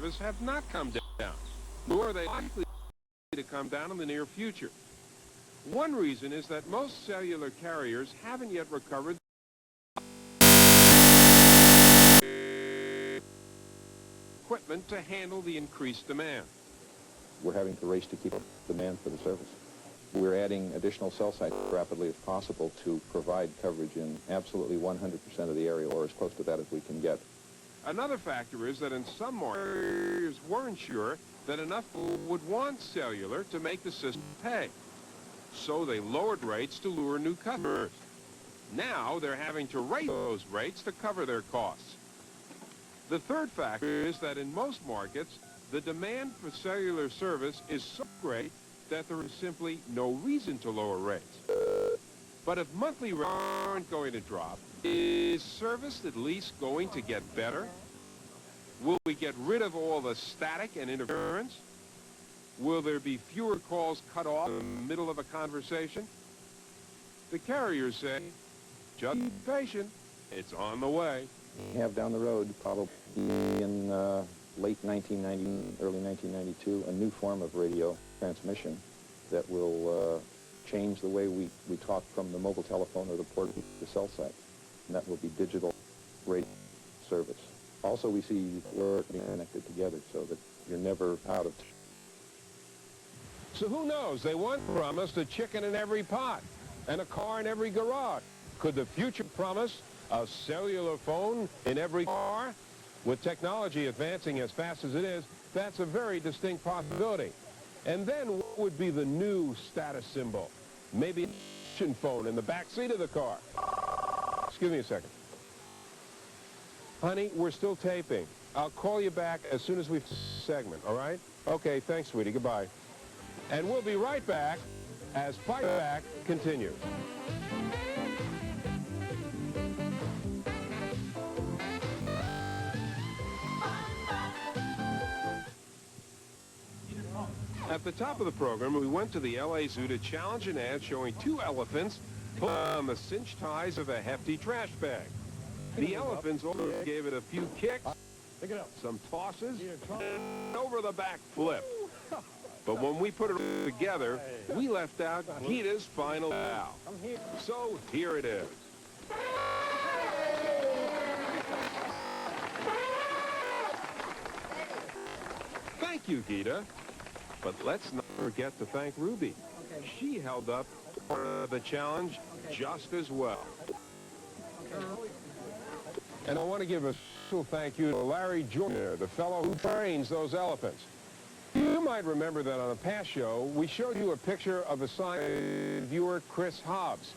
service have not come down, nor are they likely to come down in the near future. One reason is that most cellular carriers haven't yet recovered equipment to handle the increased demand. We're having to race to keep up demand for the service. We're adding additional cell sites as rapidly as possible to provide coverage in absolutely 100% of the area, or as close to that as we can get. Another factor is that in some markets weren't sure that enough people would want cellular to make the system pay. So they lowered rates to lure new customers. Now they're having to raise those rates to cover their costs. The third factor is that in most markets, the demand for cellular service is so great that there is simply no reason to lower rates. But if monthly rates aren't going to drop, is service at least going to get better? Will we get rid of all the static and interference? Will there be fewer calls cut off in the middle of a conversation? The carriers say, just be patient, it's on the way. We have down the road, probably in late 1990, early 1992, a new form of radio transmission that will change the way we talk from the mobile telephone or the port to the cell site. And that will be digital radio service. Also, we see we're being connected together so that you're never out of touch. So who knows? They once promised a chicken in every pot and a car in every garage. Could the future promise a cellular phone in every car? With technology advancing as fast as it is, that's a very distinct possibility. And then what would be the new status symbol? Maybe an action phone in the back seat of the car. Excuse me a second. Honey, we're still taping. I'll call you back as soon as we segment, all right? Okay, thanks, sweetie. Goodbye. And we'll be right back as Fight Back continues. At the top of the program, we went to the L.A. Zoo to challenge an ad showing two elephants pulling on the cinch ties of a hefty trash bag. The elephants also gave it a few kicks, some tosses, and over the back flip. But when we put it together, we left out Gita's final bow. So here it is. Thank you, Gita. But let's not forget to thank Ruby. She held up the challenge just as well. And I want to give a special thank you to Larry Jr., the fellow who trains those elephants. You might remember that on a past show, we showed you a picture of a sign viewer, Chris Hobbs.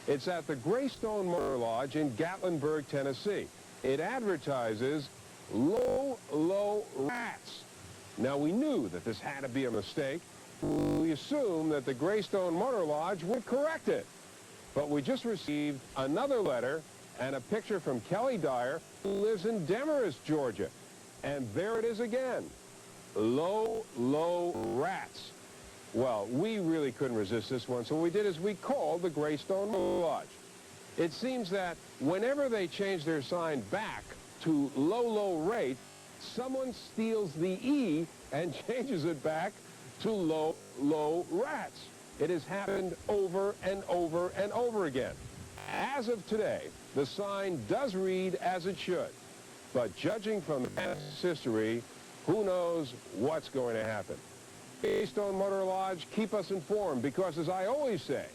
It's at the Greystone Motor Lodge in Gatlinburg, Tennessee. It advertises low, low rats. Now, we knew that this had to be a mistake. We assumed that the Greystone Motor Lodge would correct it. But we just received another letter and a picture from Kelly Dyer, who lives in Demarest, Georgia. And there it is again. Low, low rats. Well, we really couldn't resist this one, so what we did is we called the Greystone Motor Lodge. It seems that whenever they change their sign back to low, low rate, someone steals the E and changes it back to low, low rats. It has happened over and over and over again. As of today, the sign does read as it should. But judging from the past history, who knows what's going to happen. Greystone Motor Lodge, keep us informed, because as I always say,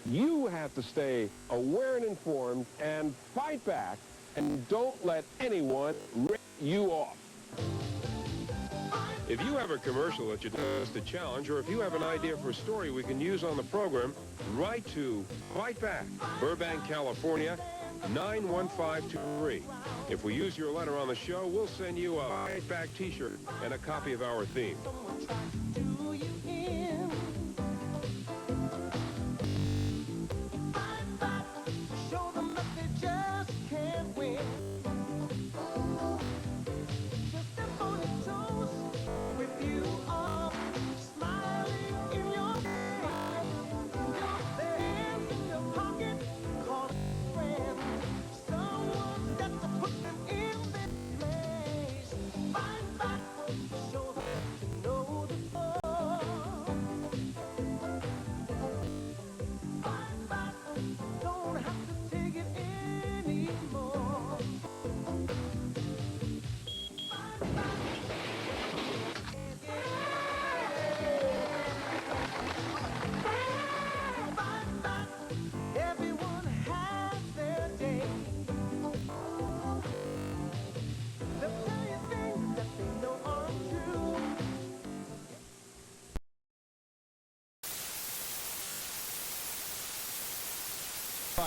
you have to stay aware and informed and fight back, and don't let anyone rip you off. If you have a commercial that you'd like us to challenge, or if you have an idea for a story we can use on the program, write to Fight Back, Burbank, California, 91523. If we use your letter on the show, we'll send you a Fight Back t-shirt and a copy of our theme.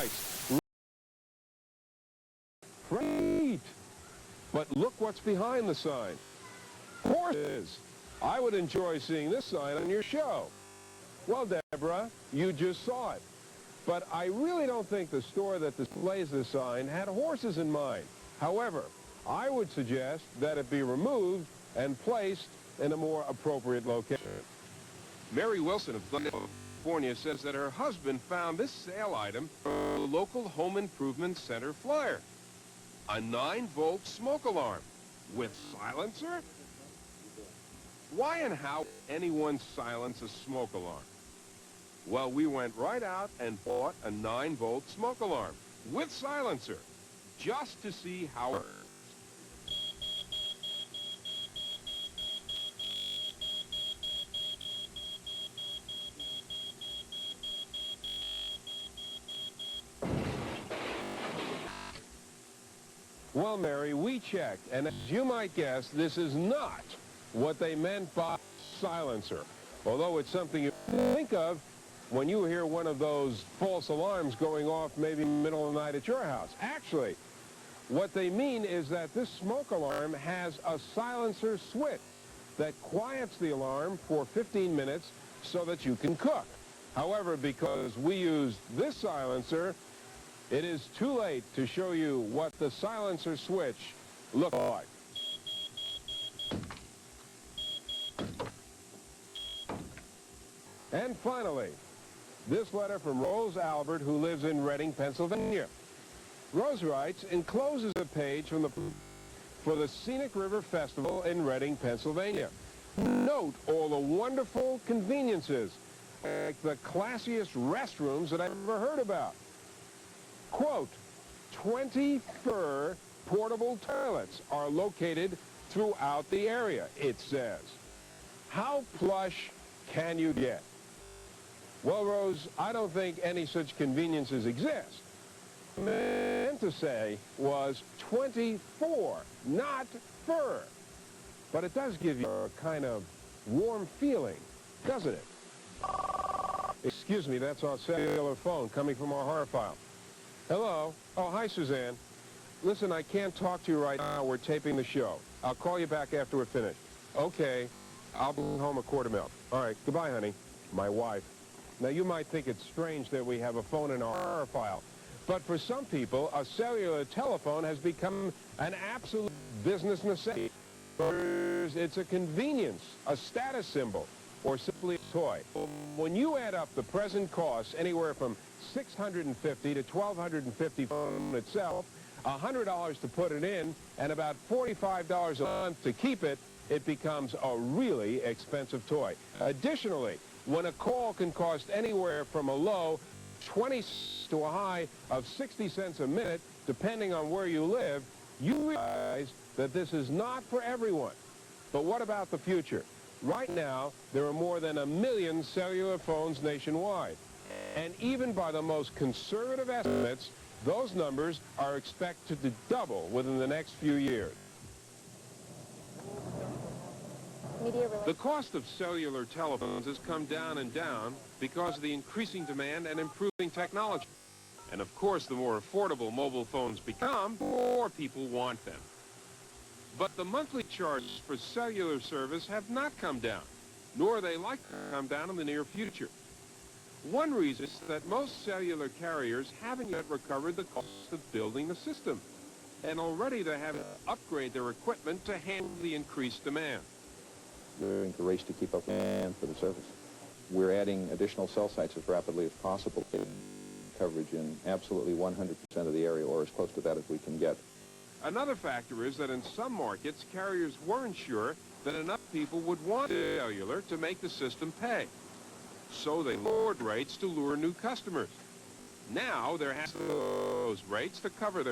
lights. Great! But look what's behind the sign. Horses! I would enjoy seeing this sign on your show. Well, Deborah, you just saw it. But I really don't think the store that displays this sign had horses in mind. However, I would suggest that it be removed and placed in a more appropriate location. Mary Wilson of California says that her husband found this sale item from the local home improvement center flyer. A 9-volt smoke alarm with silencer? Why and how would anyone silence a smoke alarm? Well, we went right out and bought a 9-volt smoke alarm with silencer just to see how it works. Well, Mary, we checked, and as you might guess, this is not what they meant by silencer, although it's something you think of when you hear one of those false alarms going off maybe in the middle of the night at your house. Actually, what they mean is that this smoke alarm has a silencer switch that quiets the alarm for 15 minutes so that you can cook. However, because we used this silencer, it is too late to show you what the silencer switch looked like. And finally, this letter from Rose Albert, who lives in Reading, Pennsylvania. Rose writes, encloses a page from for the Scenic River Festival in Reading, Pennsylvania. Note all the wonderful conveniences, like the classiest restrooms that I've ever heard about. Quote, 20 fur portable toilets are located throughout the area, it says. How plush can you get? Well, Rose, I don't think any such conveniences exist. What I meant to say was 24, not fur. But it does give you a kind of warm feeling, doesn't it? Excuse me, that's our cellular phone coming from our horror file. Hello? Oh, hi, Suzanne. Listen, I can't talk to you right now. We're taping the show. I'll call you back after we're finished. Okay. I'll bring home a quart of milk. All right. Goodbye, honey. My wife. Now, you might think it's strange that we have a phone in our horror file, but for some people, a cellular telephone has become an absolute business necessity. It's a convenience, a status symbol, or simply a toy. When you add up the present costs, anywhere from $650 to $1,250 phone itself, $100 to put it in, and about $45 a month to keep it, it becomes a really expensive toy. Additionally, when a call can cost anywhere from a low 20 cents to a high of 60 cents a minute, depending on where you live, you realize that this is not for everyone. But what about the future? Right now, there are more than 1 million cellular phones nationwide. And even by the most conservative estimates, those numbers are expected to double within the next few years. The cost of cellular telephones has come down and down because of the increasing demand and improving technology. And of course, the more affordable mobile phones become, the more people want them. But the monthly charges for cellular service have not come down, nor are they likely to come down in the near future. One reason is that most cellular carriers haven't yet recovered the cost of building the system, and already they have to upgrade their equipment to handle the increased demand. We're in the race to keep up with demand for the service. We're adding additional cell sites as rapidly as possible, coverage in absolutely 100% of the area, or as close to that as we can get. Another factor is that in some markets, carriers weren't sure that enough people would want cellular to make the system pay. So they lowered rates to lure new customers. Now they're having those rates to cover their